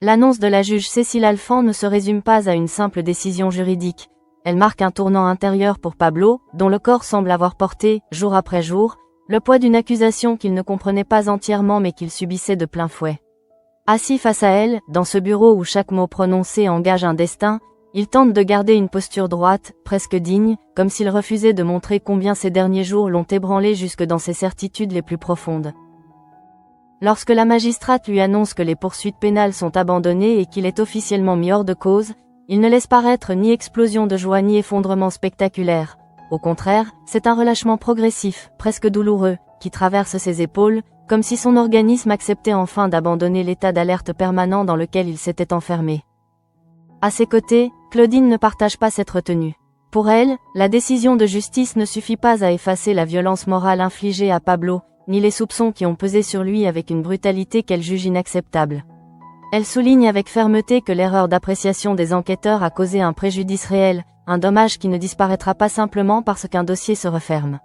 L'annonce de la juge Cécile Alphand ne se résume pas à une simple décision juridique. Elle marque un tournant intérieur pour Pablo, dont le corps semble avoir porté, jour après jour, le poids d'une accusation qu'il ne comprenait pas entièrement mais qu'il subissait de plein fouet. Assis face à elle, dans ce bureau où chaque mot prononcé engage un destin, il tente de garder une posture droite, presque digne, comme s'il refusait de montrer combien ces derniers jours l'ont ébranlé jusque dans ses certitudes les plus profondes. Lorsque la magistrate lui annonce que les poursuites pénales sont abandonnées et qu'il est officiellement mis hors de cause, il ne laisse paraître ni explosion de joie ni effondrement spectaculaire. Au contraire, c'est un relâchement progressif, presque douloureux, qui traverse ses épaules, comme si son organisme acceptait enfin d'abandonner l'état d'alerte permanent dans lequel il s'était enfermé. À ses côtés, Claudine ne partage pas cette retenue. Pour elle, la décision de justice ne suffit pas à effacer la violence morale infligée à Pablo, ni les soupçons qui ont pesé sur lui avec une brutalité qu'elle juge inacceptable. Elle souligne avec fermeté que l'erreur d'appréciation des enquêteurs a causé un préjudice réel, un dommage qui ne disparaîtra pas simplement parce qu'un dossier se referme.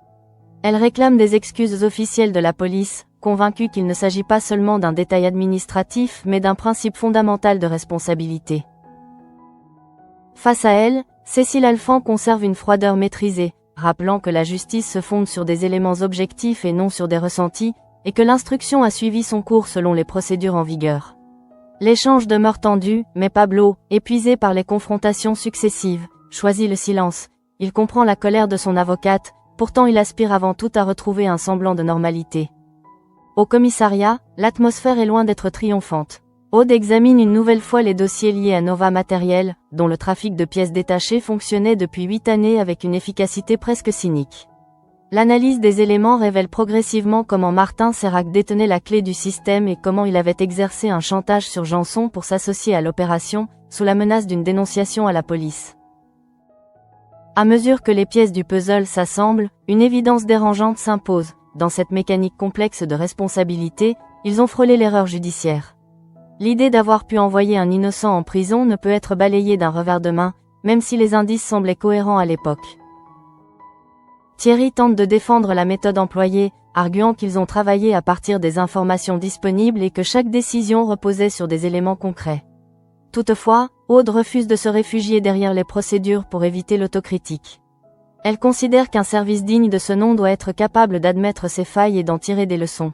Elle réclame des excuses officielles de la police, convaincue qu'il ne s'agit pas seulement d'un détail administratif mais d'un principe fondamental de responsabilité. Face à elle, Cécile Alphand conserve une froideur maîtrisée, rappelant que la justice se fonde sur des éléments objectifs et non sur des ressentis, et que l'instruction a suivi son cours selon les procédures en vigueur. L'échange demeure tendu, mais Pablo, épuisé par les confrontations successives, choisit le silence. Il comprend la colère de son avocate, pourtant il aspire avant tout à retrouver un semblant de normalité. Au commissariat, l'atmosphère est loin d'être triomphante. Aude examine une nouvelle fois les dossiers liés à Nova Matériel, dont le trafic de pièces détachées fonctionnait depuis 8 années avec une efficacité presque cynique. L'analyse des éléments révèle progressivement comment Martin Serrac détenait la clé du système et comment il avait exercé un chantage sur Janson pour s'associer à l'opération, sous la menace d'une dénonciation à la police. À mesure que les pièces du puzzle s'assemblent, une évidence dérangeante s'impose. Dans cette mécanique complexe de responsabilité, ils ont frôlé l'erreur judiciaire. L'idée d'avoir pu envoyer un innocent en prison ne peut être balayée d'un revers de main, même si les indices semblaient cohérents à l'époque. Thierry tente de défendre la méthode employée, arguant qu'ils ont travaillé à partir des informations disponibles et que chaque décision reposait sur des éléments concrets. Toutefois, Aude refuse de se réfugier derrière les procédures pour éviter l'autocritique. Elle considère qu'un service digne de ce nom doit être capable d'admettre ses failles et d'en tirer des leçons.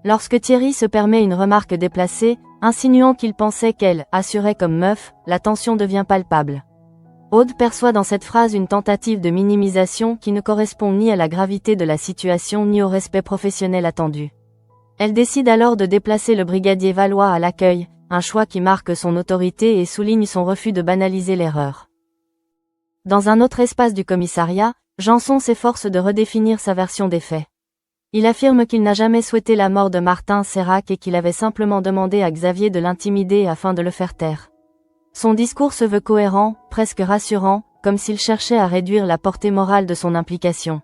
Lorsque Thierry se permet une remarque déplacée, insinuant qu'il pensait qu'elle assurait comme meuf, la tension devient palpable. Aude perçoit dans cette phrase une tentative de minimisation qui ne correspond ni à la gravité de la situation ni au respect professionnel attendu. Elle décide alors de déplacer le brigadier Valois à l'accueil, un choix qui marque son autorité et souligne son refus de banaliser l'erreur. Dans un autre espace du commissariat, Janson s'efforce de redéfinir sa version des faits. Il affirme qu'il n'a jamais souhaité la mort de Martin Serrac et qu'il avait simplement demandé à Xavier de l'intimider afin de le faire taire. Son discours se veut cohérent, presque rassurant, comme s'il cherchait à réduire la portée morale de son implication.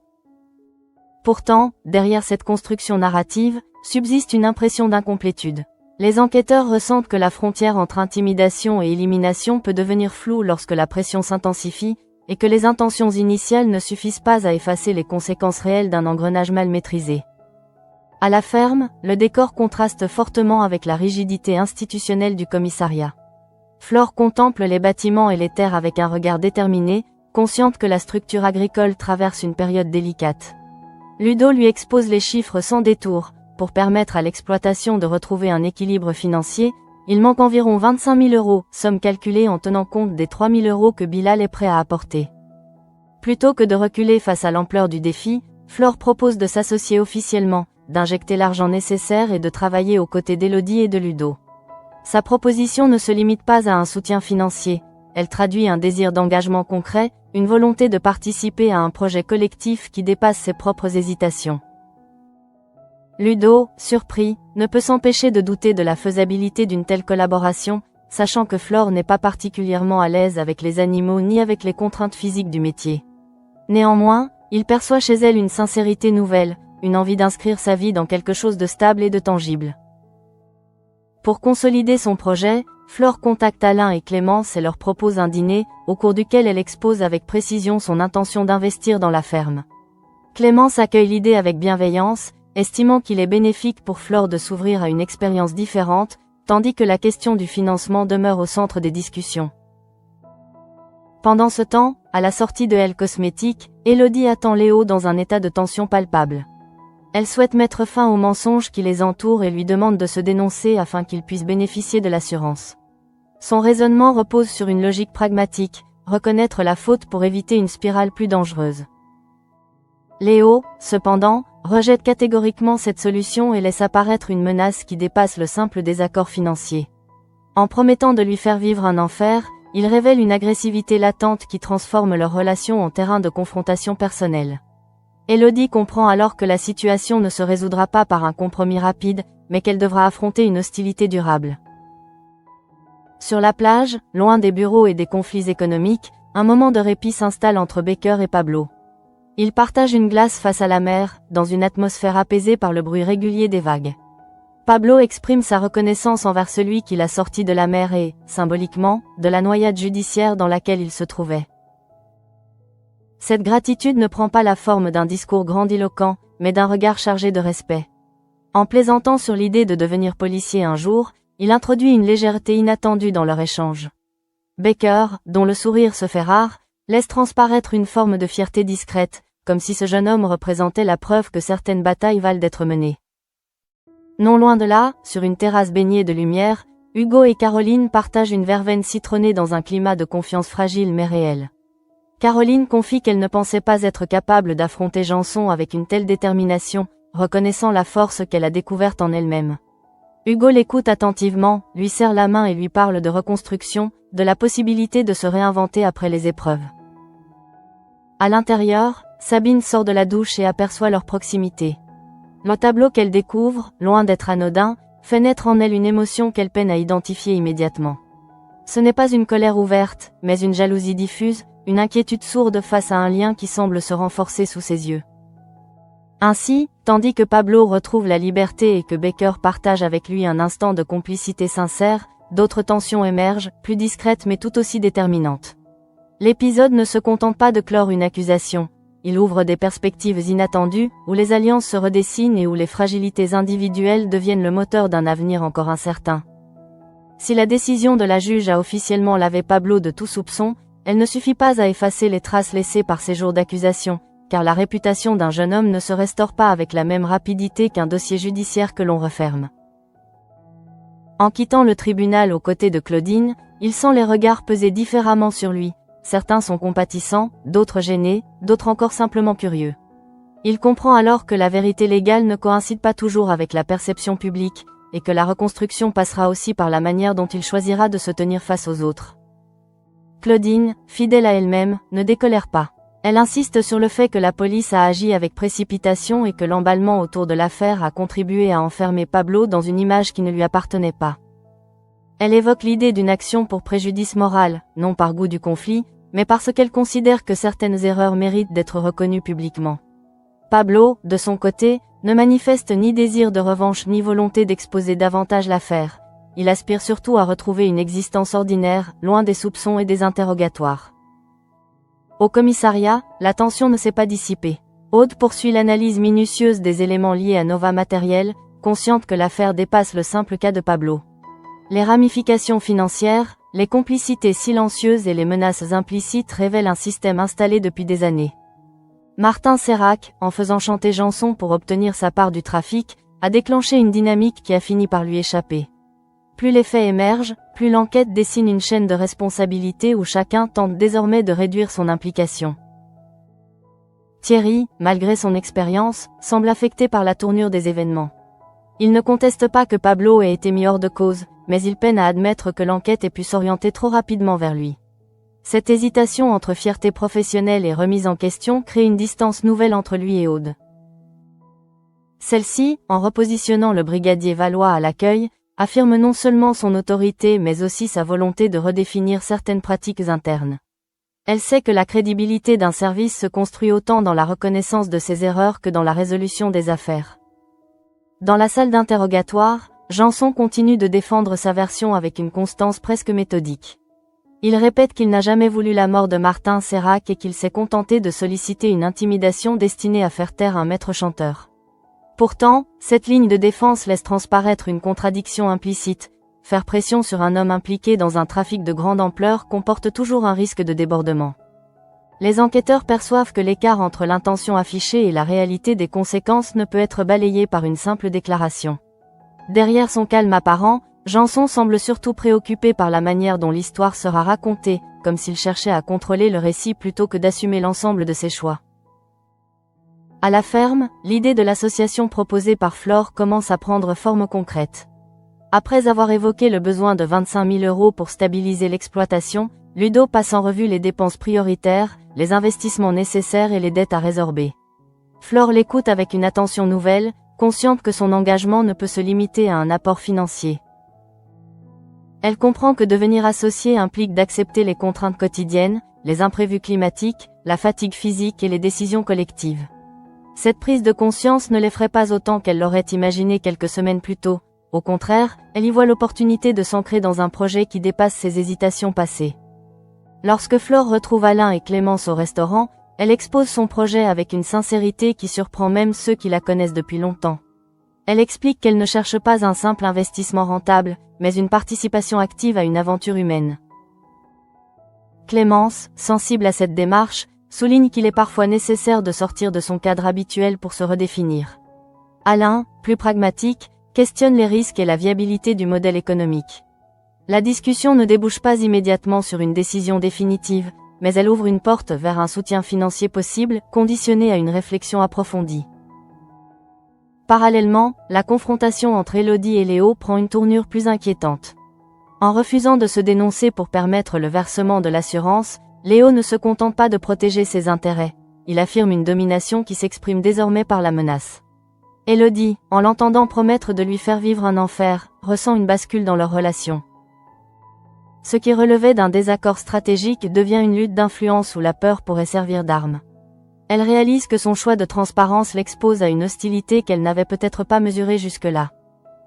Pourtant, derrière cette construction narrative, subsiste une impression d'incomplétude. Les enquêteurs ressentent que la frontière entre intimidation et élimination peut devenir floue lorsque la pression s'intensifie, et que les intentions initiales ne suffisent pas à effacer les conséquences réelles d'un engrenage mal maîtrisé. À la ferme, le décor contraste fortement avec la rigidité institutionnelle du commissariat. Flore contemple les bâtiments et les terres avec un regard déterminé, consciente que la structure agricole traverse une période délicate. Ludo lui expose les chiffres sans détour. Pour permettre à l'exploitation de retrouver un équilibre financier, il manque environ 25 000 €, somme calculée en tenant compte des 3 000 € que Bilal est prêt à apporter. Plutôt que de reculer face à l'ampleur du défi, Flore propose de s'associer officiellement, d'injecter l'argent nécessaire et de travailler aux côtés d'Élodie et de Ludo. Sa proposition ne se limite pas à un soutien financier, elle traduit un désir d'engagement concret, une volonté de participer à un projet collectif qui dépasse ses propres hésitations. Ludo, surpris, ne peut s'empêcher de douter de la faisabilité d'une telle collaboration, sachant que Flore n'est pas particulièrement à l'aise avec les animaux ni avec les contraintes physiques du métier. Néanmoins, il perçoit chez elle une sincérité nouvelle, une envie d'inscrire sa vie dans quelque chose de stable et de tangible. Pour consolider son projet, Flore contacte Alain et Clémence et leur propose un dîner, au cours duquel elle expose avec précision son intention d'investir dans la ferme. Clémence accueille l'idée avec bienveillance, estimant qu'il est bénéfique pour Flore de s'ouvrir à une expérience différente, tandis que la question du financement demeure au centre des discussions. Pendant ce temps, à la sortie de Elle Cosmétique, Elodie attend Léo dans un état de tension palpable. Elle souhaite mettre fin aux mensonges qui les entourent et lui demande de se dénoncer afin qu'il puisse bénéficier de l'assurance. Son raisonnement repose sur une logique pragmatique, reconnaître la faute pour éviter une spirale plus dangereuse. Léo, cependant, rejette catégoriquement cette solution et laisse apparaître une menace qui dépasse le simple désaccord financier. En promettant de lui faire vivre un enfer, il révèle une agressivité latente qui transforme leur relation en terrain de confrontation personnelle. Elodie comprend alors que la situation ne se résoudra pas par un compromis rapide, mais qu'elle devra affronter une hostilité durable. Sur la plage, loin des bureaux et des conflits économiques, un moment de répit s'installe entre Baker et Pablo. Ils partagent une glace face à la mer, dans une atmosphère apaisée par le bruit régulier des vagues. Pablo exprime sa reconnaissance envers celui qui l'a sorti de la mer et, symboliquement, de la noyade judiciaire dans laquelle il se trouvait. Cette gratitude ne prend pas la forme d'un discours grandiloquent, mais d'un regard chargé de respect. En plaisantant sur l'idée de devenir policier un jour, il introduit une légèreté inattendue dans leur échange. Baker, dont le sourire se fait rare, laisse transparaître une forme de fierté discrète, comme si ce jeune homme représentait la preuve que certaines batailles valent d'être menées. Non loin de là, sur une terrasse baignée de lumière, Hugo et Caroline partagent une verveine citronnée dans un climat de confiance fragile mais réel. Caroline confie qu'elle ne pensait pas être capable d'affronter Janson avec une telle détermination, reconnaissant la force qu'elle a découverte en elle-même. Hugo l'écoute attentivement, lui serre la main et lui parle de reconstruction, de la possibilité de se réinventer après les épreuves. À l'intérieur, Sabine sort de la douche et aperçoit leur proximité. Le tableau qu'elle découvre, loin d'être anodin, fait naître en elle une émotion qu'elle peine à identifier immédiatement. Ce n'est pas une colère ouverte, mais une jalousie diffuse, une inquiétude sourde face à un lien qui semble se renforcer sous ses yeux. Ainsi, tandis que Pablo retrouve la liberté et que Baker partage avec lui un instant de complicité sincère, d'autres tensions émergent, plus discrètes mais tout aussi déterminantes. L'épisode ne se contente pas de clore une accusation. Il ouvre des perspectives inattendues, où les alliances se redessinent et où les fragilités individuelles deviennent le moteur d'un avenir encore incertain. Si la décision de la juge a officiellement lavé Pablo de tout soupçon, elle ne suffit pas à effacer les traces laissées par ces jours d'accusation, car la réputation d'un jeune homme ne se restaure pas avec la même rapidité qu'un dossier judiciaire que l'on referme. En quittant le tribunal aux côtés de Claudine, il sent les regards peser différemment sur lui. Certains sont compatissants, d'autres gênés, d'autres encore simplement curieux. Il comprend alors que la vérité légale ne coïncide pas toujours avec la perception publique, et que la reconstruction passera aussi par la manière dont il choisira de se tenir face aux autres. Claudine, fidèle à elle-même, ne décolère pas. Elle insiste sur le fait que la police a agi avec précipitation et que l'emballement autour de l'affaire a contribué à enfermer Pablo dans une image qui ne lui appartenait pas. Elle évoque l'idée d'une action pour préjudice moral, non par goût du conflit, mais parce qu'elle considère que certaines erreurs méritent d'être reconnues publiquement. Pablo, de son côté, ne manifeste ni désir de revanche ni volonté d'exposer davantage l'affaire. Il aspire surtout à retrouver une existence ordinaire, loin des soupçons et des interrogatoires. Au commissariat, la tension ne s'est pas dissipée. Aude poursuit l'analyse minutieuse des éléments liés à Nova Matériel, consciente que l'affaire dépasse le simple cas de Pablo. Les ramifications financières, les complicités silencieuses et les menaces implicites révèlent un système installé depuis des années. Martin Serrac, en faisant chanter Janson pour obtenir sa part du trafic, a déclenché une dynamique qui a fini par lui échapper. Plus les faits émergent, plus l'enquête dessine une chaîne de responsabilité où chacun tente désormais de réduire son implication. Thierry, malgré son expérience, semble affecté par la tournure des événements. Il ne conteste pas que Pablo ait été mis hors de cause, mais il peine à admettre que l'enquête ait pu s'orienter trop rapidement vers lui. Cette hésitation entre fierté professionnelle et remise en question crée une distance nouvelle entre lui et Aude. Celle-ci, en repositionnant le brigadier Valois à l'accueil, affirme non seulement son autorité mais aussi sa volonté de redéfinir certaines pratiques internes. Elle sait que la crédibilité d'un service se construit autant dans la reconnaissance de ses erreurs que dans la résolution des affaires. Dans la salle d'interrogatoire, Janson continue de défendre sa version avec une constance presque méthodique. Il répète qu'il n'a jamais voulu la mort de Martin Serrac et qu'il s'est contenté de solliciter une intimidation destinée à faire taire un maître chanteur. Pourtant, cette ligne de défense laisse transparaître une contradiction implicite. faire pression sur un homme impliqué dans un trafic de grande ampleur comporte toujours un risque de débordement. Les enquêteurs perçoivent que l'écart entre l'intention affichée et la réalité des conséquences ne peut être balayé par une simple déclaration. Derrière son calme apparent, Janson semble surtout préoccupé par la manière dont l'histoire sera racontée, comme s'il cherchait à contrôler le récit plutôt que d'assumer l'ensemble de ses choix. À la ferme, l'idée de l'association proposée par Flore commence à prendre forme concrète. Après avoir évoqué le besoin de 25 000 € pour stabiliser l'exploitation, Ludo passe en revue les dépenses prioritaires, les investissements nécessaires et les dettes à résorber. Flore l'écoute avec une attention nouvelle, consciente que son engagement ne peut se limiter à un apport financier. Elle comprend que devenir associé implique d'accepter les contraintes quotidiennes, les imprévus climatiques, la fatigue physique et les décisions collectives. Cette prise de conscience ne l'effraie pas autant qu'elle l'aurait imaginé quelques semaines plus tôt. Au contraire, elle y voit l'opportunité de s'ancrer dans un projet qui dépasse ses hésitations passées. Lorsque Flore retrouve Alain et Clémence au restaurant, elle expose son projet avec une sincérité qui surprend même ceux qui la connaissent depuis longtemps. Elle explique qu'elle ne cherche pas un simple investissement rentable, mais une participation active à une aventure humaine. Clémence, sensible à cette démarche, souligne qu'il est parfois nécessaire de sortir de son cadre habituel pour se redéfinir. Alain, plus pragmatique, questionne les risques et la viabilité du modèle économique. La discussion ne débouche pas immédiatement sur une décision définitive, mais elle ouvre une porte vers un soutien financier possible, conditionné à une réflexion approfondie. Parallèlement, la confrontation entre Élodie et Léo prend une tournure plus inquiétante. En refusant de se dénoncer pour permettre le versement de l'assurance, Léo ne se contente pas de protéger ses intérêts, il affirme une domination qui s'exprime désormais par la menace. Élodie, en l'entendant promettre de lui faire vivre un enfer, ressent une bascule dans leur relation. Ce qui relevait d'un désaccord stratégique devient une lutte d'influence où la peur pourrait servir d'arme. Elle réalise que son choix de transparence l'expose à une hostilité qu'elle n'avait peut-être pas mesurée jusque-là.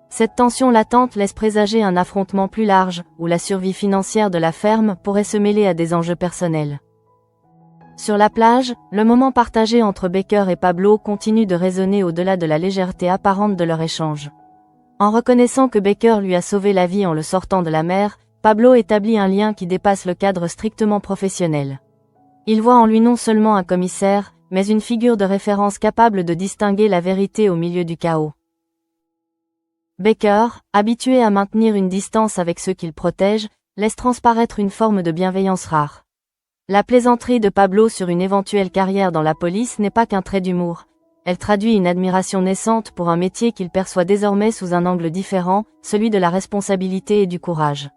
Cette tension latente laisse présager un affrontement plus large, où la survie financière de la ferme pourrait se mêler à des enjeux personnels. Sur la plage, le moment partagé entre Baker et Pablo continue de résonner au-delà de la légèreté apparente de leur échange. En reconnaissant que Baker lui a sauvé la vie en le sortant de la mer, Pablo établit un lien qui dépasse le cadre strictement professionnel. Il voit en lui non seulement un commissaire, mais une figure de référence capable de distinguer la vérité au milieu du chaos. Baker, habitué à maintenir une distance avec ceux qu'il protège, laisse transparaître une forme de bienveillance rare. La plaisanterie de Pablo sur une éventuelle carrière dans la police n'est pas qu'un trait d'humour. Elle traduit une admiration naissante pour un métier qu'il perçoit désormais sous un angle différent, celui de la responsabilité et du courage.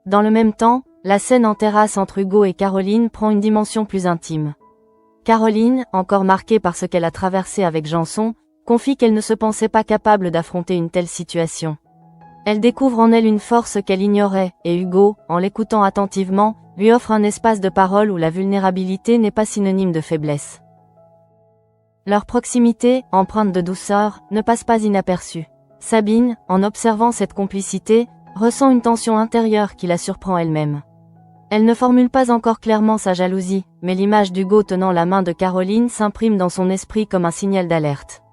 Dans le même temps, la scène en terrasse entre Hugo et Caroline prend une dimension plus intime. Caroline, encore marquée par ce qu'elle a traversé avec Janson, confie qu'elle ne se pensait pas capable d'affronter une telle situation. Elle découvre en elle une force qu'elle ignorait, et Hugo, en l'écoutant attentivement, lui offre un espace de parole où la vulnérabilité n'est pas synonyme de faiblesse. Leur proximité, empreinte de douceur, ne passe pas inaperçue. Sabine, en observant cette complicité, ressent une tension intérieure qui la surprend elle-même. Elle ne formule pas encore clairement sa jalousie, mais l'image d'Hugo tenant la main de Caroline s'imprime dans son esprit comme un signal d'alerte.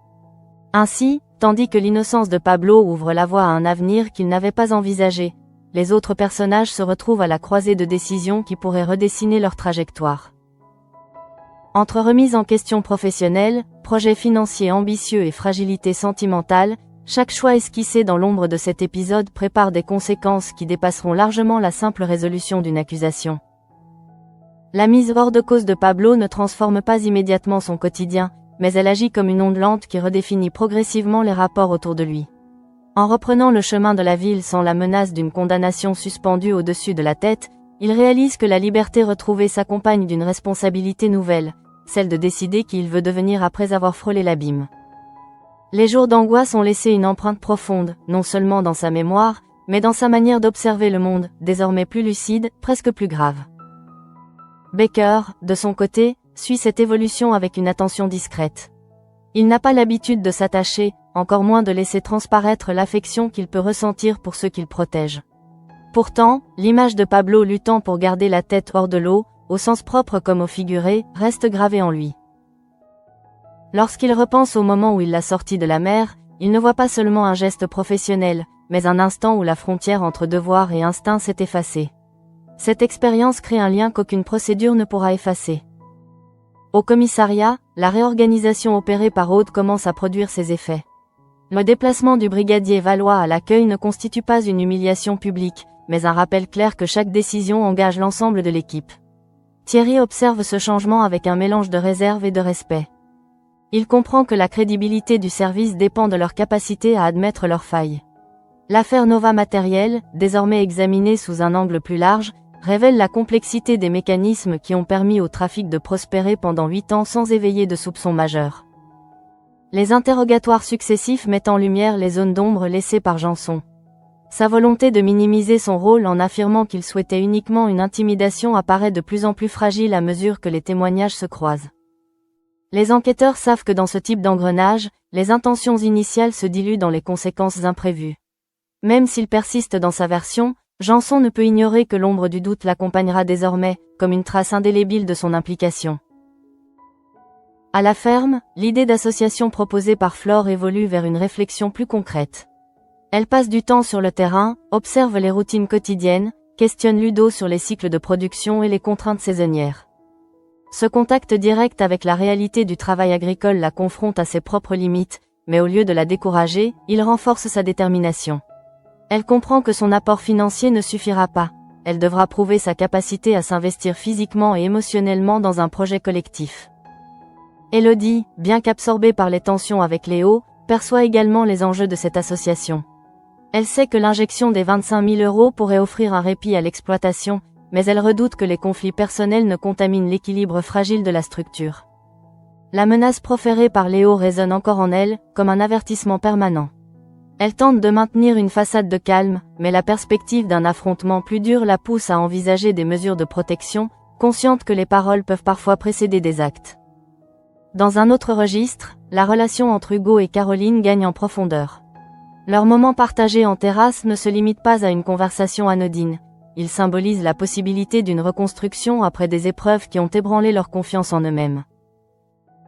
Ainsi, tandis que l'innocence de Pablo ouvre la voie à un avenir qu'il n'avait pas envisagé, les autres personnages se retrouvent à la croisée de décisions qui pourraient redessiner leur trajectoire. Entre remise en question professionnelle, projets financiers ambitieux et fragilité sentimentale, chaque choix esquissé dans l'ombre de cet épisode prépare des conséquences qui dépasseront largement la simple résolution d'une accusation. La mise hors de cause de Pablo ne transforme pas immédiatement son quotidien, mais elle agit comme une onde lente qui redéfinit progressivement les rapports autour de lui. En reprenant le chemin de la ville sans la menace d'une condamnation suspendue au-dessus de la tête, il réalise que la liberté retrouvée s'accompagne d'une responsabilité nouvelle, celle de décider qui il veut devenir après avoir frôlé l'abîme. Les jours d'angoisse ont laissé une empreinte profonde, non seulement dans sa mémoire, mais dans sa manière d'observer le monde, désormais plus lucide, presque plus grave. Baker, de son côté, suit cette évolution avec une attention discrète. Il n'a pas l'habitude de s'attacher, encore moins de laisser transparaître l'affection qu'il peut ressentir pour ceux qu'il protège. Pourtant, l'image de Pablo luttant pour garder la tête hors de l'eau, au sens propre comme au figuré, reste gravée en lui. Lorsqu'il repense au moment où il l'a sorti de la mer, il ne voit pas seulement un geste professionnel, mais un instant où la frontière entre devoir et instinct s'est effacée. Cette expérience crée un lien qu'aucune procédure ne pourra effacer. Au commissariat, la réorganisation opérée par Aude commence à produire ses effets. Le déplacement du brigadier Valois à l'accueil ne constitue pas une humiliation publique, mais un rappel clair que chaque décision engage l'ensemble de l'équipe. Thierry observe ce changement avec un mélange de réserve et de respect. Il comprend que la crédibilité du service dépend de leur capacité à admettre leurs failles. L'affaire Nova Matériel, désormais examinée sous un angle plus large, révèle la complexité des mécanismes qui ont permis au trafic de prospérer pendant 8 ans sans éveiller de soupçons majeurs. Les interrogatoires successifs mettent en lumière les zones d'ombre laissées par Janson. Sa volonté de minimiser son rôle en affirmant qu'il souhaitait uniquement une intimidation apparaît de plus en plus fragile à mesure que les témoignages se croisent. Les enquêteurs savent que dans ce type d'engrenage, les intentions initiales se diluent dans les conséquences imprévues. Même s'il persiste dans sa version, Janson ne peut ignorer que l'ombre du doute l'accompagnera désormais, comme une trace indélébile de son implication. À la ferme, l'idée d'association proposée par Flore évolue vers une réflexion plus concrète. Elle passe du temps sur le terrain, observe les routines quotidiennes, questionne Ludo sur les cycles de production et les contraintes saisonnières. Ce contact direct avec la réalité du travail agricole la confronte à ses propres limites, mais au lieu de la décourager, il renforce sa détermination. Elle comprend que son apport financier ne suffira pas. Elle devra prouver sa capacité à s'investir physiquement et émotionnellement dans un projet collectif. Élodie, bien qu'absorbée par les tensions avec Léo, perçoit également les enjeux de cette association. Elle sait que l'injection des 25 000 € pourrait offrir un répit à l'exploitation, mais elle redoute que les conflits personnels ne contaminent l'équilibre fragile de la structure. La menace proférée par Léo résonne encore en elle, comme un avertissement permanent. Elle tente de maintenir une façade de calme, mais la perspective d'un affrontement plus dur la pousse à envisager des mesures de protection, consciente que les paroles peuvent parfois précéder des actes. Dans un autre registre, la relation entre Hugo et Caroline gagne en profondeur. Leur moment partagé en terrasse ne se limite pas à une conversation anodine. Il symbolise la possibilité d'une reconstruction après des épreuves qui ont ébranlé leur confiance en eux-mêmes.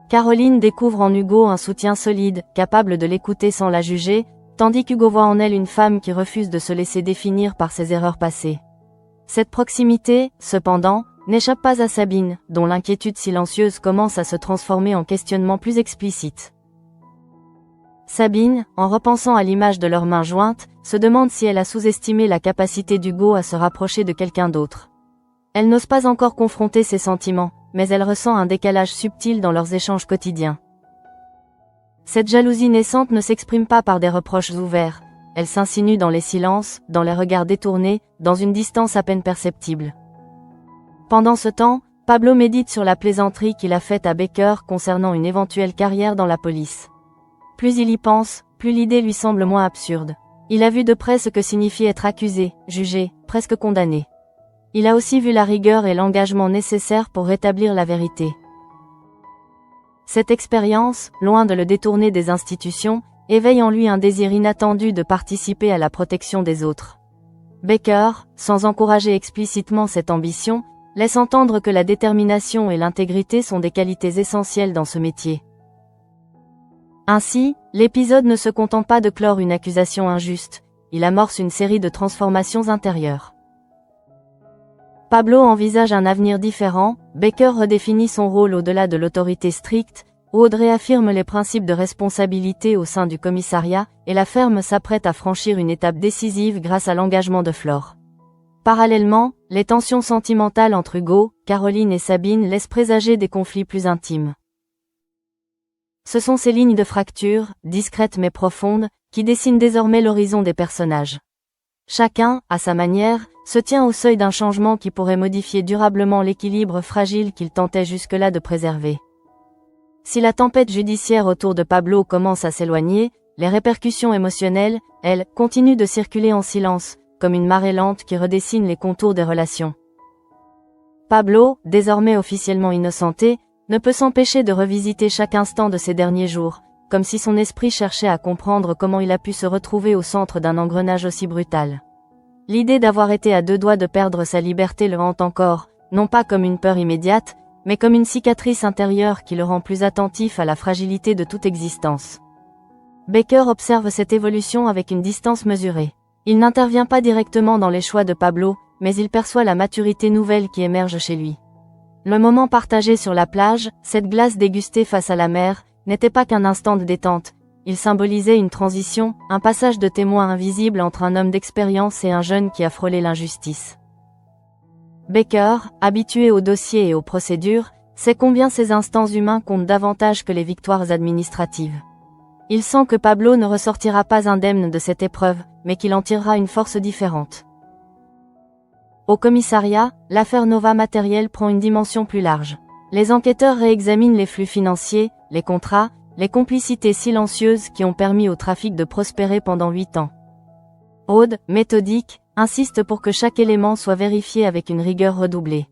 Caroline découvre en Hugo un soutien solide, capable de l'écouter sans la juger, tandis qu'Hugo voit en elle une femme qui refuse de se laisser définir par ses erreurs passées. Cette proximité, cependant, n'échappe pas à Sabine, dont l'inquiétude silencieuse commence à se transformer en questionnement plus explicite. Sabine, en repensant à l'image de leurs mains jointes, se demande si elle a sous-estimé la capacité d'Hugo à se rapprocher de quelqu'un d'autre. Elle n'ose pas encore confronter ses sentiments, mais elle ressent un décalage subtil dans leurs échanges quotidiens. Cette jalousie naissante ne s'exprime pas par des reproches ouverts, elle s'insinue dans les silences, dans les regards détournés, dans une distance à peine perceptible. Pendant ce temps, Pablo médite sur la plaisanterie qu'il a faite à Baker concernant une éventuelle carrière dans la police. Plus il y pense, plus l'idée lui semble moins absurde. Il a vu de près ce que signifie être accusé, jugé, presque condamné. Il a aussi vu la rigueur et l'engagement nécessaires pour rétablir la vérité. Cette expérience, loin de le détourner des institutions, éveille en lui un désir inattendu de participer à la protection des autres. Baker, sans encourager explicitement cette ambition, laisse entendre que la détermination et l'intégrité sont des qualités essentielles dans ce métier. Ainsi, l'épisode ne se contente pas de clore une accusation injuste, il amorce une série de transformations intérieures. Pablo envisage un avenir différent, Baker redéfinit son rôle au-delà de l'autorité stricte, Aude réaffirme les principes de responsabilité au sein du commissariat, et la ferme s'apprête à franchir une étape décisive grâce à l'engagement de Flore. Parallèlement, les tensions sentimentales entre Hugo, Caroline et Sabine laissent présager des conflits plus intimes. Ce sont ces lignes de fracture, discrètes mais profondes, qui dessinent désormais l'horizon des personnages. Chacun, à sa manière, se tient au seuil d'un changement qui pourrait modifier durablement l'équilibre fragile qu'il tentait jusque-là de préserver. Si la tempête judiciaire autour de Pablo commence à s'éloigner, les répercussions émotionnelles, elles, continuent de circuler en silence, comme une marée lente qui redessine les contours des relations. Pablo, désormais officiellement innocenté, ne peut s'empêcher de revisiter chaque instant de ces derniers jours, comme si son esprit cherchait à comprendre comment il a pu se retrouver au centre d'un engrenage aussi brutal. L'idée d'avoir été à 2 doigts de perdre sa liberté le hante encore, non pas comme une peur immédiate, mais comme une cicatrice intérieure qui le rend plus attentif à la fragilité de toute existence. Baker observe cette évolution avec une distance mesurée. Il n'intervient pas directement dans les choix de Pablo, mais il perçoit la maturité nouvelle qui émerge chez lui. Le moment partagé sur la plage, cette glace dégustée face à la mer, n'était pas qu'un instant de détente. Il symbolisait une transition, un passage de témoin invisible entre un homme d'expérience et un jeune qui a frôlé l'injustice. Baker, habitué aux dossiers et aux procédures, sait combien ces instants humains comptent davantage que les victoires administratives. Il sent que Pablo ne ressortira pas indemne de cette épreuve, mais qu'il en tirera une force différente. Au commissariat, l'affaire Nova Matériel prend une dimension plus large. Les enquêteurs réexaminent les flux financiers, les contrats, les complicités silencieuses qui ont permis au trafic de prospérer pendant 8 ans. Aude, méthodique, insiste pour que chaque élément soit vérifié avec une rigueur redoublée.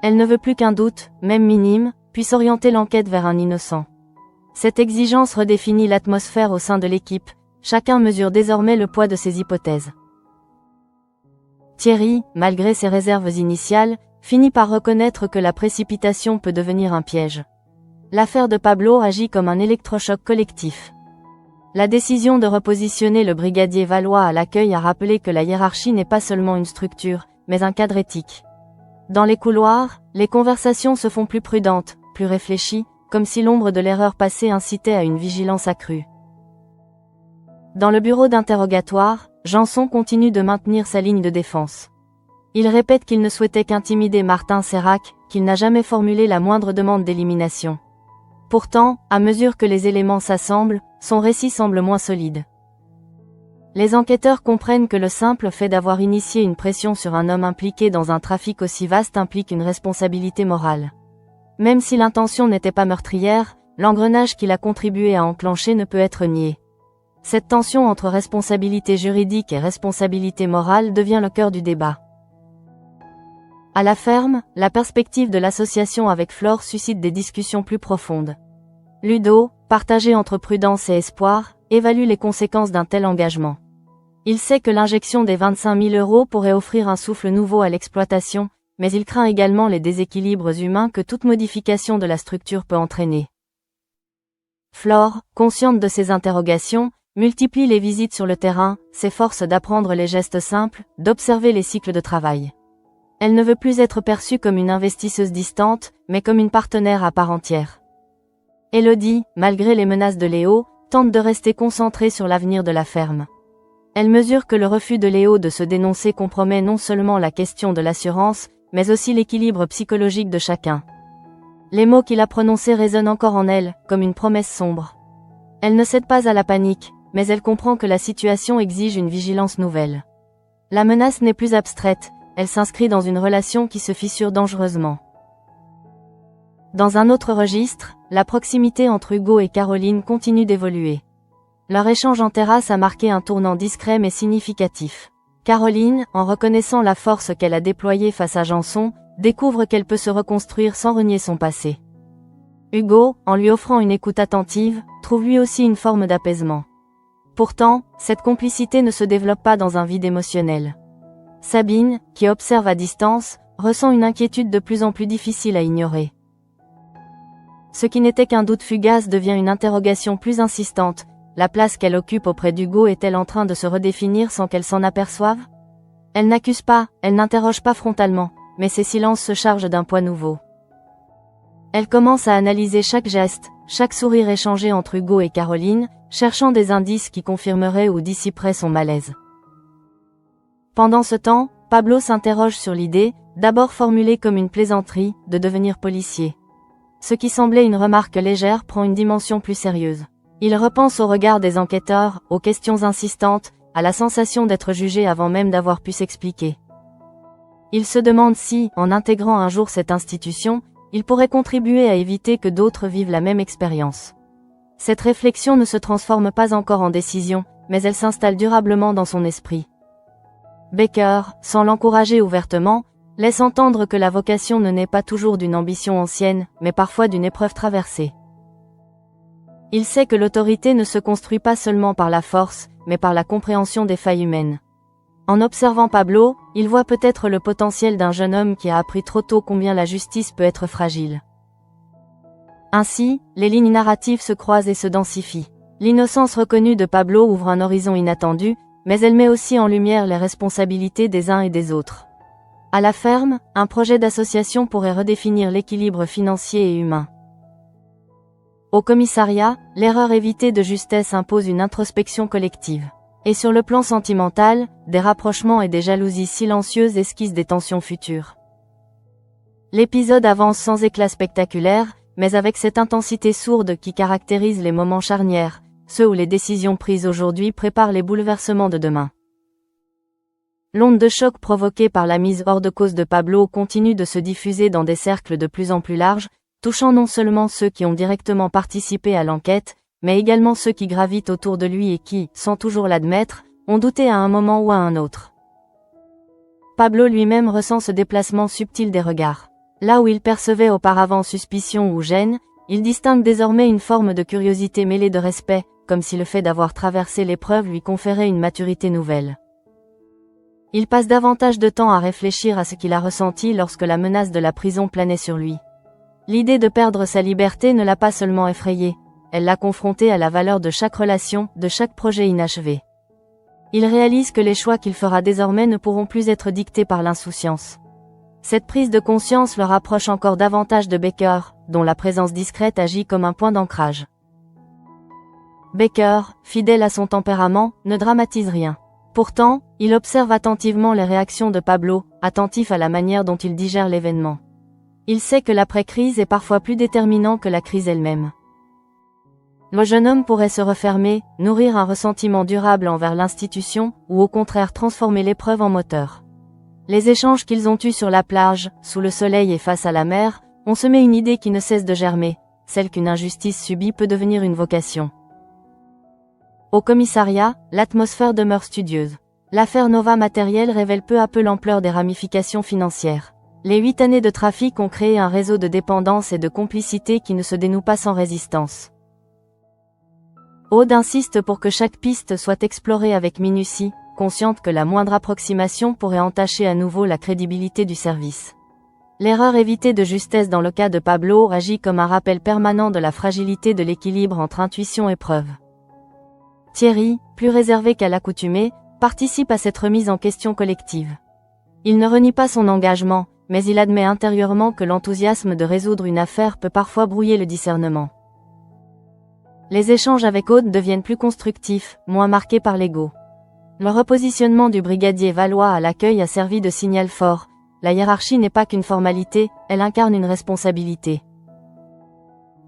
Elle ne veut plus qu'un doute, même minime, puisse orienter l'enquête vers un innocent. Cette exigence redéfinit l'atmosphère au sein de l'équipe, chacun mesure désormais le poids de ses hypothèses. Thierry, malgré ses réserves initiales, finit par reconnaître que la précipitation peut devenir un piège. L'affaire de Pablo agit comme un électrochoc collectif. La décision de repositionner le brigadier Valois à l'accueil a rappelé que la hiérarchie n'est pas seulement une structure, mais un cadre éthique. Dans les couloirs, les conversations se font plus prudentes, plus réfléchies, comme si l'ombre de l'erreur passée incitait à une vigilance accrue. Dans le bureau d'interrogatoire, Janson continue de maintenir sa ligne de défense. Il répète qu'il ne souhaitait qu'intimider Martin Serrac, qu'il n'a jamais formulé la moindre demande d'élimination. Pourtant, à mesure que les éléments s'assemblent, son récit semble moins solide. Les enquêteurs comprennent que le simple fait d'avoir initié une pression sur un homme impliqué dans un trafic aussi vaste implique une responsabilité morale. Même si l'intention n'était pas meurtrière, l'engrenage qu'il a contribué à enclencher ne peut être nié. Cette tension entre responsabilité juridique et responsabilité morale devient le cœur du débat. À la ferme, la perspective de l'association avec Flore suscite des discussions plus profondes. Ludo, partagé entre prudence et espoir, évalue les conséquences d'un tel engagement. Il sait que l'injection des 25 000 € pourrait offrir un souffle nouveau à l'exploitation, mais il craint également les déséquilibres humains que toute modification de la structure peut entraîner. Flore, consciente de ces interrogations, multiplie les visites sur le terrain, s'efforce d'apprendre les gestes simples, d'observer les cycles de travail. Elle ne veut plus être perçue comme une investisseuse distante, mais comme une partenaire à part entière. Élodie, malgré les menaces de Léo, tente de rester concentrée sur l'avenir de la ferme. Elle mesure que le refus de Léo de se dénoncer compromet non seulement la question de l'assurance, mais aussi l'équilibre psychologique de chacun. Les mots qu'il a prononcés résonnent encore en elle, comme une promesse sombre. Elle ne cède pas à la panique, mais elle comprend que la situation exige une vigilance nouvelle. La menace n'est plus abstraite, elle s'inscrit dans une relation qui se fissure dangereusement. Dans un autre registre, la proximité entre Hugo et Caroline continue d'évoluer. Leur échange en terrasse a marqué un tournant discret mais significatif. Caroline, en reconnaissant la force qu'elle a déployée face à Janson, découvre qu'elle peut se reconstruire sans renier son passé. Hugo, en lui offrant une écoute attentive, trouve lui aussi une forme d'apaisement. Pourtant, cette complicité ne se développe pas dans un vide émotionnel. Sabine, qui observe à distance, ressent une inquiétude de plus en plus difficile à ignorer. Ce qui n'était qu'un doute fugace devient une interrogation plus insistante. La place qu'elle occupe auprès d'Hugo est-elle en train de se redéfinir sans qu'elle s'en aperçoive? Elle n'accuse pas, elle n'interroge pas frontalement, mais ses silences se chargent d'un poids nouveau. Elle commence à analyser chaque geste, chaque sourire échangé entre Hugo et Caroline, cherchant des indices qui confirmeraient ou dissiperaient son malaise. Pendant ce temps, Pablo s'interroge sur l'idée, d'abord formulée comme une plaisanterie, de devenir policier. Ce qui semblait une remarque légère prend une dimension plus sérieuse. Il repense au regard des enquêteurs, aux questions insistantes, à la sensation d'être jugé avant même d'avoir pu s'expliquer. Il se demande si, en intégrant un jour cette institution, il pourrait contribuer à éviter que d'autres vivent la même expérience. Cette réflexion ne se transforme pas encore en décision, mais elle s'installe durablement dans son esprit. Baker, sans l'encourager ouvertement, laisse entendre que la vocation ne naît pas toujours d'une ambition ancienne, mais parfois d'une épreuve traversée. Il sait que l'autorité ne se construit pas seulement par la force, mais par la compréhension des failles humaines. En observant Pablo, il voit peut-être le potentiel d'un jeune homme qui a appris trop tôt combien la justice peut être fragile. Ainsi, les lignes narratives se croisent et se densifient. L'innocence reconnue de Pablo ouvre un horizon inattendu, mais elle met aussi en lumière les responsabilités des uns et des autres. À la ferme, un projet d'association pourrait redéfinir l'équilibre financier et humain. Au commissariat, l'erreur évitée de justesse impose une introspection collective. Et sur le plan sentimental, des rapprochements et des jalousies silencieuses esquissent des tensions futures. L'épisode avance sans éclat spectaculaire, mais avec cette intensité sourde qui caractérise les moments charnières, ceux où les décisions prises aujourd'hui préparent les bouleversements de demain. L'onde de choc provoquée par la mise hors de cause de Pablo continue de se diffuser dans des cercles de plus en plus larges, touchant non seulement ceux qui ont directement participé à l'enquête, mais également ceux qui gravitent autour de lui et qui, sans toujours l'admettre, ont douté à un moment ou à un autre. Pablo lui-même ressent ce déplacement subtil des regards. Là où il percevait auparavant suspicion ou gêne, il distingue désormais une forme de curiosité mêlée de respect, comme si le fait d'avoir traversé l'épreuve lui conférait une maturité nouvelle. Il passe davantage de temps à réfléchir à ce qu'il a ressenti lorsque la menace de la prison planait sur lui. L'idée de perdre sa liberté ne l'a pas seulement effrayé, elle l'a confronté à la valeur de chaque relation, de chaque projet inachevé. Il réalise que les choix qu'il fera désormais ne pourront plus être dictés par l'insouciance. Cette prise de conscience le rapproche encore davantage de Baker, dont la présence discrète agit comme un point d'ancrage. Baker, fidèle à son tempérament, ne dramatise rien. Pourtant, il observe attentivement les réactions de Pablo, attentif à la manière dont il digère l'événement. Il sait que l'après-crise est parfois plus déterminant que la crise elle-même. Le jeune homme pourrait se refermer, nourrir un ressentiment durable envers l'institution, ou au contraire transformer l'épreuve en moteur. Les échanges qu'ils ont eus sur la plage, sous le soleil et face à la mer, ont semé une idée qui ne cesse de germer, celle qu'une injustice subie peut devenir une vocation. Au commissariat, l'atmosphère demeure studieuse. L'affaire Nova Matériel révèle peu à peu l'ampleur des ramifications financières. Les 8 années de trafic ont créé un réseau de dépendance et de complicité qui ne se dénoue pas sans résistance. Aude insiste pour que chaque piste soit explorée avec minutie, consciente que la moindre approximation pourrait entacher à nouveau la crédibilité du service. L'erreur évitée de justesse dans le cas de Pablo agit comme un rappel permanent de la fragilité de l'équilibre entre intuition et preuve. Thierry, plus réservé qu'à l'accoutumée, participe à cette remise en question collective. Il ne renie pas son engagement, mais il admet intérieurement que l'enthousiasme de résoudre une affaire peut parfois brouiller le discernement. Les échanges avec Aude deviennent plus constructifs, moins marqués par l'ego. Le repositionnement du brigadier Valois à l'accueil a servi de signal fort. La hiérarchie n'est pas qu'une formalité, elle incarne une responsabilité.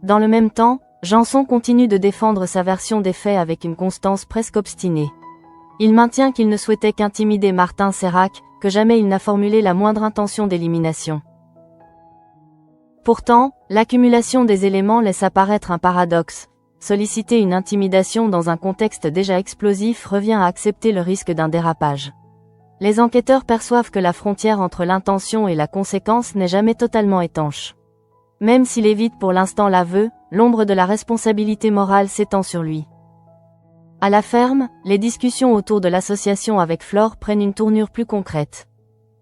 Dans le même temps, Janson continue de défendre sa version des faits avec une constance presque obstinée. Il maintient qu'il ne souhaitait qu'intimider Martin Serrac, que jamais il n'a formulé la moindre intention d'élimination. Pourtant, l'accumulation des éléments laisse apparaître un paradoxe. Solliciter une intimidation dans un contexte déjà explosif revient à accepter le risque d'un dérapage. Les enquêteurs perçoivent que la frontière entre l'intention et la conséquence n'est jamais totalement étanche. Même s'il évite pour l'instant l'aveu, l'ombre de la responsabilité morale s'étend sur lui. À la ferme, les discussions autour de l'association avec Flore prennent une tournure plus concrète.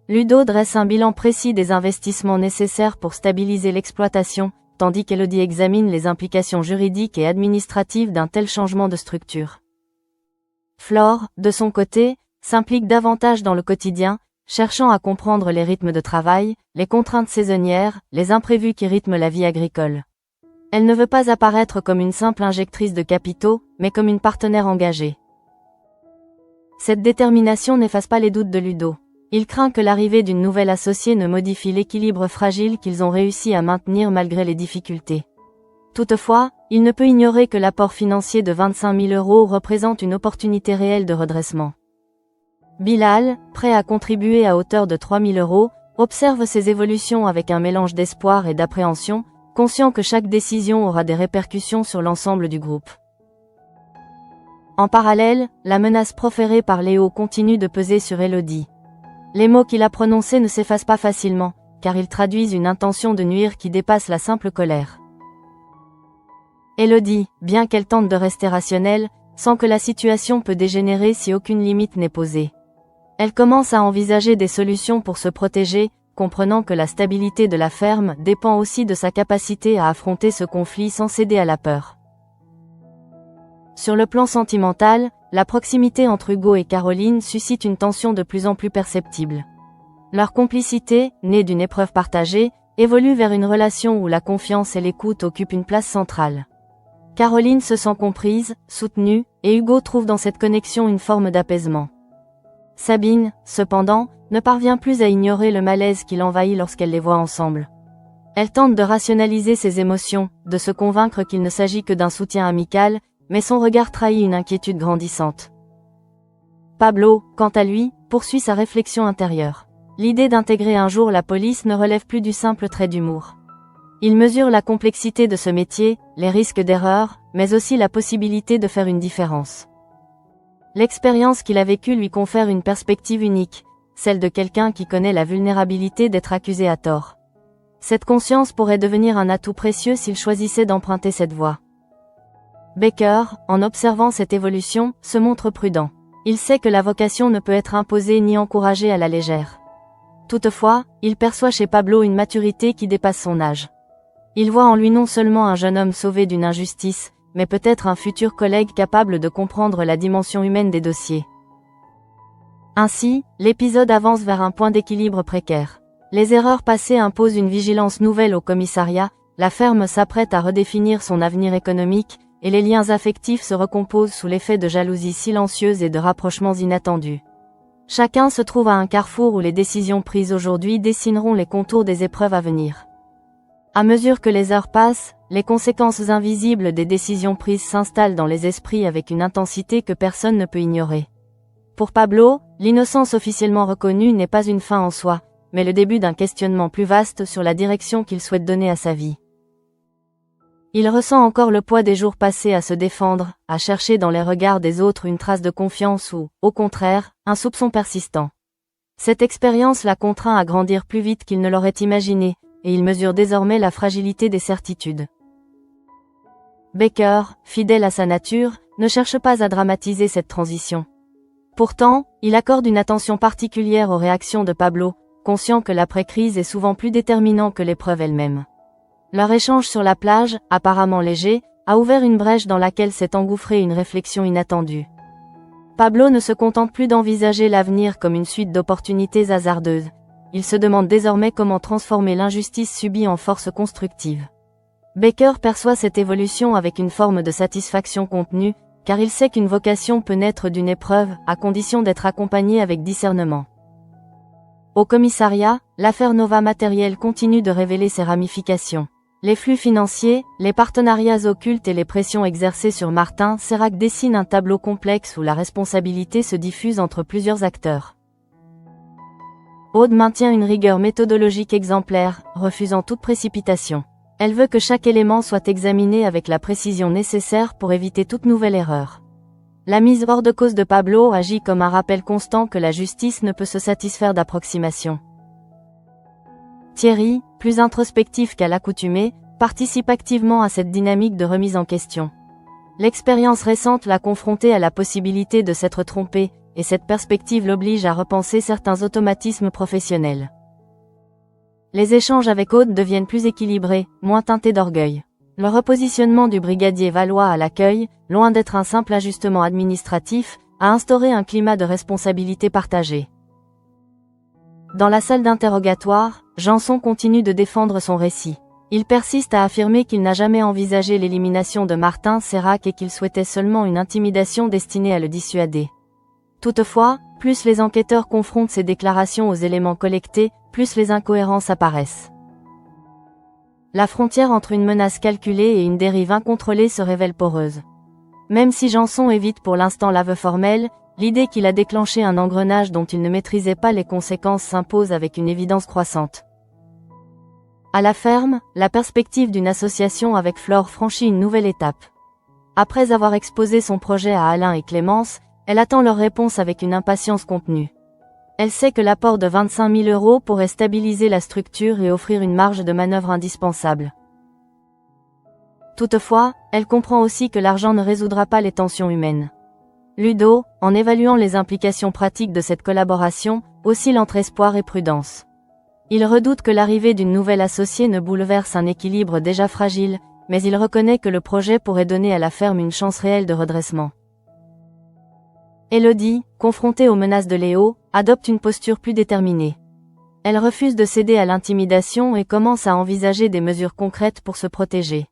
Ludo dresse un bilan précis des investissements nécessaires pour stabiliser l'exploitation, tandis qu'Elodie examine les implications juridiques et administratives d'un tel changement de structure. Flore, de son côté, s'implique davantage dans le quotidien, cherchant à comprendre les rythmes de travail, les contraintes saisonnières, les imprévus qui rythment la vie agricole. Elle ne veut pas apparaître comme une simple injectrice de capitaux, mais comme une partenaire engagée. Cette détermination n'efface pas les doutes de Ludo. Il craint que l'arrivée d'une nouvelle associée ne modifie l'équilibre fragile qu'ils ont réussi à maintenir malgré les difficultés. Toutefois, il ne peut ignorer que l'apport financier de 25 000 € représente une opportunité réelle de redressement. Bilal, prêt à contribuer à hauteur de 3 000 €, observe ces évolutions avec un mélange d'espoir et d'appréhension, conscient que chaque décision aura des répercussions sur l'ensemble du groupe. En parallèle, la menace proférée par Léo continue de peser sur Elodie. Les mots qu'il a prononcés ne s'effacent pas facilement, car ils traduisent une intention de nuire qui dépasse la simple colère. Elodie, bien qu'elle tente de rester rationnelle, sent que la situation peut dégénérer si aucune limite n'est posée. Elle commence à envisager des solutions pour se protéger, comprenant que la stabilité de la ferme dépend aussi de sa capacité à affronter ce conflit sans céder à la peur. Sur le plan sentimental, la proximité entre Hugo et Caroline suscite une tension de plus en plus perceptible. Leur complicité, née d'une épreuve partagée, évolue vers une relation où la confiance et l'écoute occupent une place centrale. Caroline se sent comprise, soutenue, et Hugo trouve dans cette connexion une forme d'apaisement. Sabine, cependant, ne parvient plus à ignorer le malaise qui l'envahit lorsqu'elle les voit ensemble. Elle tente de rationaliser ses émotions, de se convaincre qu'il ne s'agit que d'un soutien amical, mais son regard trahit une inquiétude grandissante. Pablo, quant à lui, poursuit sa réflexion intérieure. L'idée d'intégrer un jour la police ne relève plus du simple trait d'humour. Il mesure la complexité de ce métier, les risques d'erreur, mais aussi la possibilité de faire une différence. L'expérience qu'il a vécue lui confère une perspective unique, celle de quelqu'un qui connaît la vulnérabilité d'être accusé à tort. Cette conscience pourrait devenir un atout précieux s'il choisissait d'emprunter cette voie. Baker, en observant cette évolution, se montre prudent. Il sait que la vocation ne peut être imposée ni encouragée à la légère. Toutefois, il perçoit chez Pablo une maturité qui dépasse son âge. Il voit en lui non seulement un jeune homme sauvé d'une injustice, mais peut-être un futur collègue capable de comprendre la dimension humaine des dossiers. Ainsi, l'épisode avance vers un point d'équilibre précaire. Les erreurs passées imposent une vigilance nouvelle au commissariat, la ferme s'apprête à redéfinir son avenir économique, et les liens affectifs se recomposent sous l'effet de jalousies silencieuses et de rapprochements inattendus. Chacun se trouve à un carrefour où les décisions prises aujourd'hui dessineront les contours des épreuves à venir. À mesure que les heures passent, les conséquences invisibles des décisions prises s'installent dans les esprits avec une intensité que personne ne peut ignorer. Pour Pablo, l'innocence officiellement reconnue n'est pas une fin en soi, mais le début d'un questionnement plus vaste sur la direction qu'il souhaite donner à sa vie. Il ressent encore le poids des jours passés à se défendre, à chercher dans les regards des autres une trace de confiance ou, au contraire, un soupçon persistant. Cette expérience l'a contraint à grandir plus vite qu'il ne l'aurait imaginé, et il mesure désormais la fragilité des certitudes. Baker, fidèle à sa nature, ne cherche pas à dramatiser cette transition. Pourtant, il accorde une attention particulière aux réactions de Pablo, conscient que l'après-crise est souvent plus déterminant que l'épreuve elle-même. Leur échange sur la plage, apparemment léger, a ouvert une brèche dans laquelle s'est engouffrée une réflexion inattendue. Pablo ne se contente plus d'envisager l'avenir comme une suite d'opportunités hasardeuses. Il se demande désormais comment transformer l'injustice subie en force constructive. Baker perçoit cette évolution avec une forme de satisfaction contenue, car il sait qu'une vocation peut naître d'une épreuve, à condition d'être accompagnée avec discernement. Au commissariat, l'affaire Nova Matériel continue de révéler ses ramifications. Les flux financiers, les partenariats occultes et les pressions exercées sur Martin Sérac dessinent un tableau complexe où la responsabilité se diffuse entre plusieurs acteurs. Aude maintient une rigueur méthodologique exemplaire, refusant toute précipitation. Elle veut que chaque élément soit examiné avec la précision nécessaire pour éviter toute nouvelle erreur. La mise hors de cause de Pablo agit comme un rappel constant que la justice ne peut se satisfaire d'approximations. Thierry, plus introspectif qu'à l'accoutumée, participe activement à cette dynamique de remise en question. L'expérience récente l'a confronté à la possibilité de s'être trompé, et cette perspective l'oblige à repenser certains automatismes professionnels. Les échanges avec Aude deviennent plus équilibrés, moins teintés d'orgueil. Le repositionnement du brigadier Valois à l'accueil, loin d'être un simple ajustement administratif, a instauré un climat de responsabilité partagée. Dans la salle d'interrogatoire, Janson continue de défendre son récit. Il persiste à affirmer qu'il n'a jamais envisagé l'élimination de Martin Sérac et qu'il souhaitait seulement une intimidation destinée à le dissuader. Toutefois, plus les enquêteurs confrontent ces déclarations aux éléments collectés, plus les incohérences apparaissent. La frontière entre une menace calculée et une dérive incontrôlée se révèle poreuse. Même si Janson évite pour l'instant l'aveu formel, l'idée qu'il a déclenché un engrenage dont il ne maîtrisait pas les conséquences s'impose avec une évidence croissante. À la ferme, la perspective d'une association avec Flore franchit une nouvelle étape. Après avoir exposé son projet à Alain et Clémence, elle attend leur réponse avec une impatience contenue. Elle sait que l'apport de 25 000 € pourrait stabiliser la structure et offrir une marge de manœuvre indispensable. Toutefois, elle comprend aussi que l'argent ne résoudra pas les tensions humaines. Ludo, en évaluant les implications pratiques de cette collaboration, oscille entre espoir et prudence. Il redoute que l'arrivée d'une nouvelle associée ne bouleverse un équilibre déjà fragile, mais il reconnaît que le projet pourrait donner à la ferme une chance réelle de redressement. Élodie, confrontée aux menaces de Léo, adopte une posture plus déterminée. Elle refuse de céder à l'intimidation et commence à envisager des mesures concrètes pour se protéger.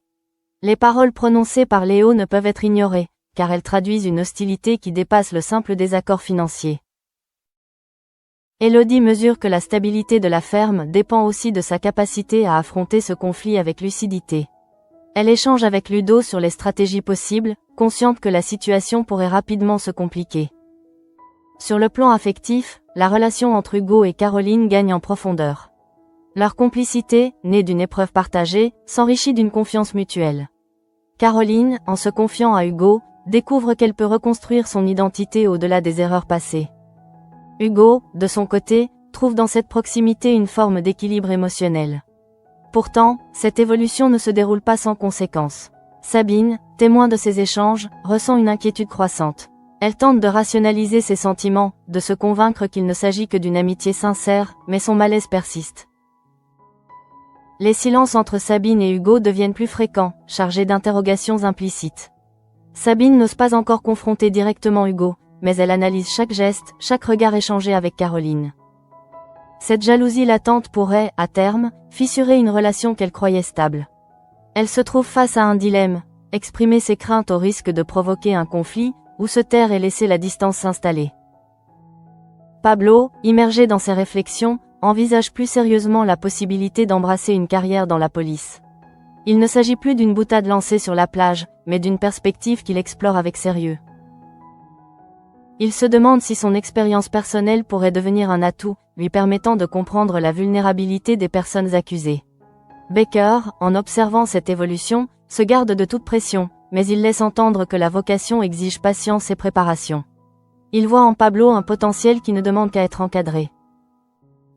Les paroles prononcées par Léo ne peuvent être ignorées, car elles traduisent une hostilité qui dépasse le simple désaccord financier. Élodie mesure que la stabilité de la ferme dépend aussi de sa capacité à affronter ce conflit avec lucidité. Elle échange avec Ludo sur les stratégies possibles, consciente que la situation pourrait rapidement se compliquer. Sur le plan affectif, la relation entre Hugo et Caroline gagne en profondeur. Leur complicité, née d'une épreuve partagée, s'enrichit d'une confiance mutuelle. Caroline, en se confiant à Hugo, découvre qu'elle peut reconstruire son identité au-delà des erreurs passées. Hugo, de son côté, trouve dans cette proximité une forme d'équilibre émotionnel. Pourtant, cette évolution ne se déroule pas sans conséquences. Sabine, témoin de ces échanges, ressent une inquiétude croissante. Elle tente de rationaliser ses sentiments, de se convaincre qu'il ne s'agit que d'une amitié sincère, mais son malaise persiste. Les silences entre Sabine et Hugo deviennent plus fréquents, chargés d'interrogations implicites. Sabine n'ose pas encore confronter directement Hugo, mais elle analyse chaque geste, chaque regard échangé avec Caroline. Cette jalousie latente pourrait, à terme, fissurer une relation qu'elle croyait stable. Elle se trouve face à un dilemme, exprimer ses craintes au risque de provoquer un conflit, ou se taire et laisser la distance s'installer. Pablo, immergé dans ses réflexions, envisage plus sérieusement la possibilité d'embrasser une carrière dans la police. Il ne s'agit plus d'une boutade lancée sur la plage, mais d'une perspective qu'il explore avec sérieux. Il se demande si son expérience personnelle pourrait devenir un atout, lui permettant de comprendre la vulnérabilité des personnes accusées. Baker, en observant cette évolution, se garde de toute pression, mais il laisse entendre que la vocation exige patience et préparation. Il voit en Pablo un potentiel qui ne demande qu'à être encadré.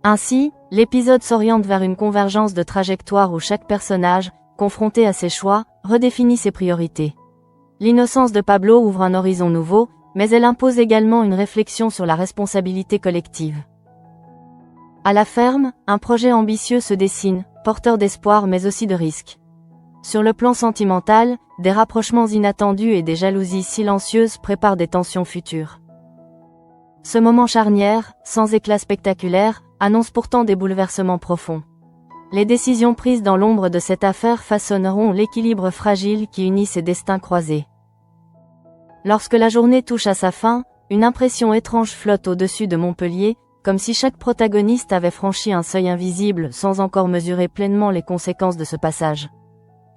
Ainsi, l'épisode s'oriente vers une convergence de trajectoire où chaque personnage, confronté à ses choix, redéfinit ses priorités. L'innocence de Pablo ouvre un horizon nouveau, mais elle impose également une réflexion sur la responsabilité collective. À la ferme, un projet ambitieux se dessine, porteur d'espoir mais aussi de risques. Sur le plan sentimental, des rapprochements inattendus et des jalousies silencieuses préparent des tensions futures. Ce moment charnière, sans éclat spectaculaire, annonce pourtant des bouleversements profonds. Les décisions prises dans l'ombre de cette affaire façonneront l'équilibre fragile qui unit ces destins croisés. Lorsque la journée touche à sa fin, une impression étrange flotte au-dessus de Montpellier, comme si chaque protagoniste avait franchi un seuil invisible sans encore mesurer pleinement les conséquences de ce passage.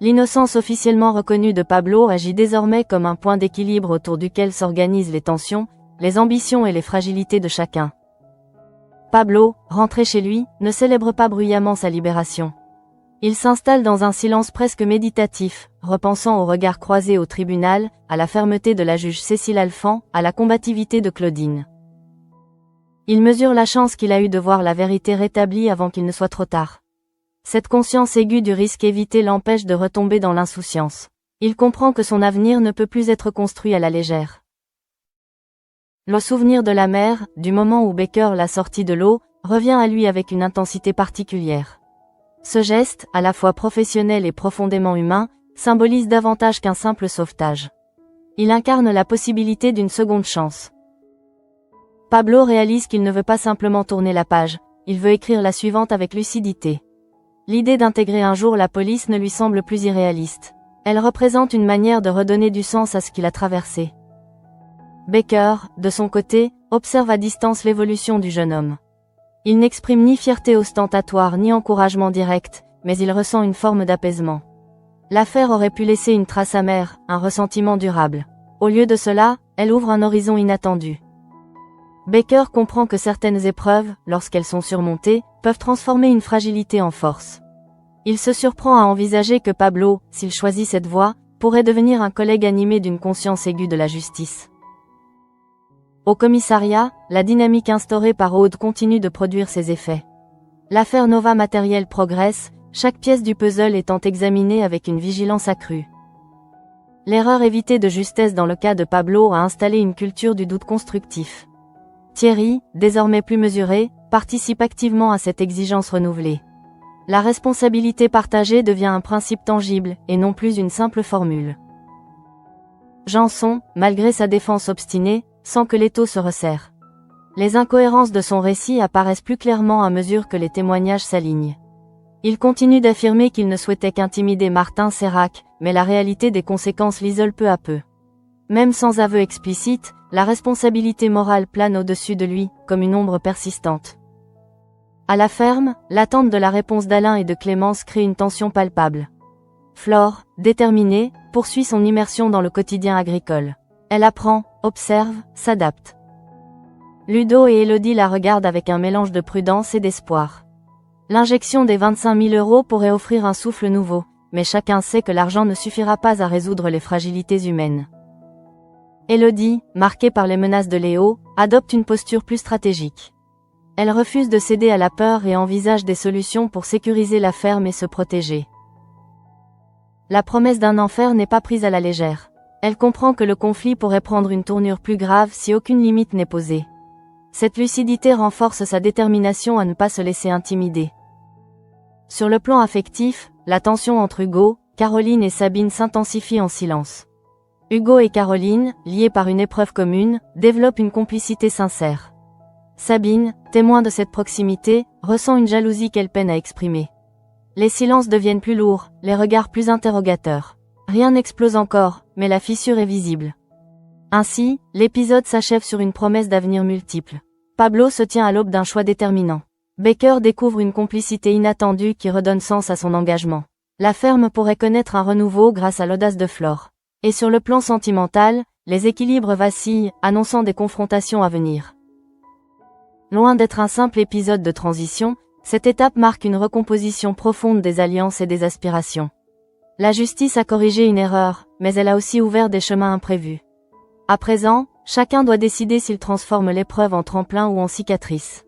L'innocence officiellement reconnue de Pablo agit désormais comme un point d'équilibre autour duquel s'organisent les tensions, les ambitions et les fragilités de chacun. Pablo, rentré chez lui, ne célèbre pas bruyamment sa libération. Il s'installe dans un silence presque méditatif, repensant au regard croisé au tribunal, à la fermeté de la juge Cécile Alphand, à la combativité de Claudine. Il mesure la chance qu'il a eue de voir la vérité rétablie avant qu'il ne soit trop tard. Cette conscience aiguë du risque évité l'empêche de retomber dans l'insouciance. Il comprend que son avenir ne peut plus être construit à la légère. Le souvenir de la mère, du moment où Baker l'a sorti de l'eau, revient à lui avec une intensité particulière. Ce geste, à la fois professionnel et profondément humain, symbolise davantage qu'un simple sauvetage. Il incarne la possibilité d'une seconde chance. Pablo réalise qu'il ne veut pas simplement tourner la page, il veut écrire la suivante avec lucidité. L'idée d'intégrer un jour la police ne lui semble plus irréaliste. Elle représente une manière de redonner du sens à ce qu'il a traversé. Baker, de son côté, observe à distance l'évolution du jeune homme. Il n'exprime ni fierté ostentatoire ni encouragement direct, mais il ressent une forme d'apaisement. L'affaire aurait pu laisser une trace amère, un ressentiment durable. Au lieu de cela, elle ouvre un horizon inattendu. Baker comprend que certaines épreuves, lorsqu'elles sont surmontées, peuvent transformer une fragilité en force. Il se surprend à envisager que Pablo, s'il choisit cette voie, pourrait devenir un collègue animé d'une conscience aiguë de la justice. Au commissariat, la dynamique instaurée par Aude continue de produire ses effets. L'affaire Nova Matériel progresse, chaque pièce du puzzle étant examinée avec une vigilance accrue. L'erreur évitée de justesse dans le cas de Pablo a installé une culture du doute constructif. Thierry, désormais plus mesuré, participe activement à cette exigence renouvelée. La responsabilité partagée devient un principe tangible, et non plus une simple formule. Janson, malgré sa défense obstinée, sans que l'étau se resserre. Les incohérences de son récit apparaissent plus clairement à mesure que les témoignages s'alignent. Il continue d'affirmer qu'il ne souhaitait qu'intimider Martin Sérac, mais la réalité des conséquences l'isole peu à peu. Même sans aveu explicite, la responsabilité morale plane au-dessus de lui, comme une ombre persistante. À la ferme, l'attente de la réponse d'Alain et de Clémence crée une tension palpable. Flore, déterminée, poursuit son immersion dans le quotidien agricole. Elle apprend, observe, s'adapte. Ludo et Élodie la regardent avec un mélange de prudence et d'espoir. L'injection des 25 000 € pourrait offrir un souffle nouveau, mais chacun sait que l'argent ne suffira pas à résoudre les fragilités humaines. Élodie, marquée par les menaces de Léo, adopte une posture plus stratégique. Elle refuse de céder à la peur et envisage des solutions pour sécuriser la ferme et se protéger. La promesse d'un enfer n'est pas prise à la légère. Elle comprend que le conflit pourrait prendre une tournure plus grave si aucune limite n'est posée. Cette lucidité renforce sa détermination à ne pas se laisser intimider. Sur le plan affectif, la tension entre Hugo, Caroline et Sabine s'intensifie en silence. Hugo et Caroline, liés par une épreuve commune, développent une complicité sincère. Sabine, témoin de cette proximité, ressent une jalousie qu'elle peine à exprimer. Les silences deviennent plus lourds, les regards plus interrogateurs. Rien n'explose encore, mais la fissure est visible. Ainsi, l'épisode s'achève sur une promesse d'avenir multiple. Pablo se tient à l'aube d'un choix déterminant. Baker découvre une complicité inattendue qui redonne sens à son engagement. La ferme pourrait connaître un renouveau grâce à l'audace de Flore. Et sur le plan sentimental, les équilibres vacillent, annonçant des confrontations à venir. Loin d'être un simple épisode de transition, cette étape marque une recomposition profonde des alliances et des aspirations. La justice a corrigé une erreur, mais elle a aussi ouvert des chemins imprévus. À présent, chacun doit décider s'il transforme l'épreuve en tremplin ou en cicatrice.